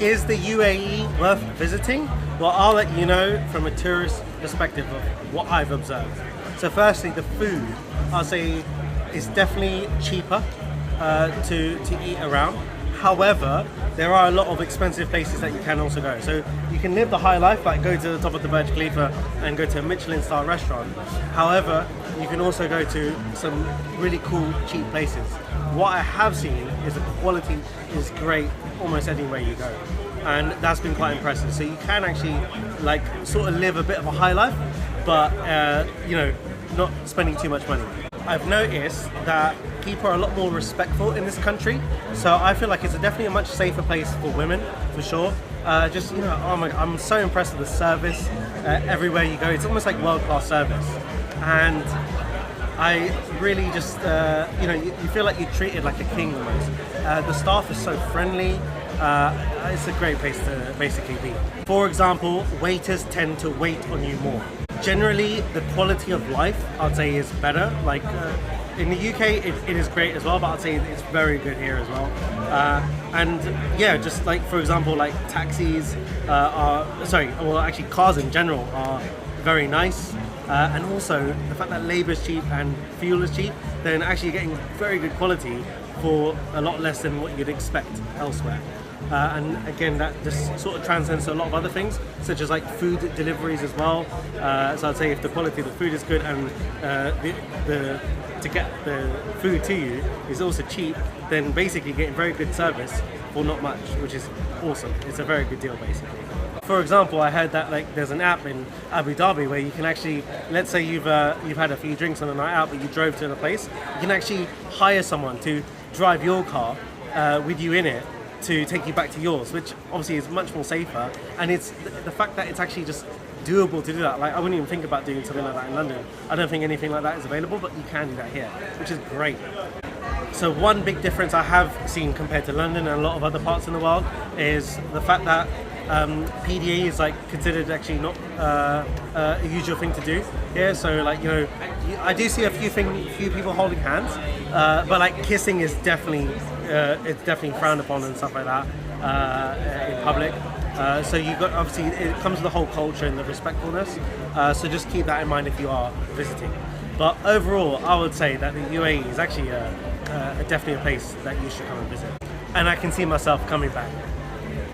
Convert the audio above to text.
Is the UAE worth visiting? Well, I'll let you know from a tourist perspective of what I've observed. So firstly, the food, I'll say, is definitely cheaper to eat around. However, there are a lot of expensive places that you can also go. So you can live the high life, like go to the top of the Burj Khalifa and go to a Michelin star restaurant. However, you can also go to some really cool, cheap places. What I have seen is the quality is great almost anywhere you go. And that's been quite impressive. So you can actually like sort of live a bit of a high life, but not spending too much money. I've noticed that people are a lot more respectful in this country, so I feel like it's definitely a much safer place for women, for sure. Oh my God, I'm so impressed with the service everywhere you go. It's almost like world-class service, and I really just, you feel like you're treated like a king almost. The staff is so friendly. It's a great place to basically be. For example, waiters tend to wait on you more. Generally, the quality of life, I'd say, is better. Like in the UK, it is great as well, but I'd say it's very good here as well. And yeah, just like for example, like taxis cars in general are very nice. And also the fact that labour is cheap and fuel is cheap, then actually getting very good quality for a lot less than what you'd expect elsewhere. And again, that just sort of transcends to a lot of other things, such as like food deliveries as well. So I'd say if the quality of the food is good and to get the food to you is also cheap, then basically getting very good service for not much, which is awesome. It's a very good deal basically. For example, I heard that like there's an app in Abu Dhabi where you can actually, let's say you've had a few drinks on a night out, but you drove to a place, you can actually hire someone to drive your car with you in it to take you back to yours, which obviously is much more safer. And it's the fact that it's actually just doable to do that. Like I wouldn't even think about doing something like that in London. I don't think anything like that is available, but you can do that here, which is great. So one big difference I have seen compared to London and a lot of other parts in the world is the fact that PDA is like considered actually not a usual thing to do here. So like I do see a few people holding hands, but like kissing is definitely it's definitely frowned upon and stuff like that in public. So you got obviously it comes with the whole culture and the respectfulness. So just keep that in mind if you are visiting. But overall, I would say that the UAE is actually definitely a place that you should come and visit, and I can see myself coming back.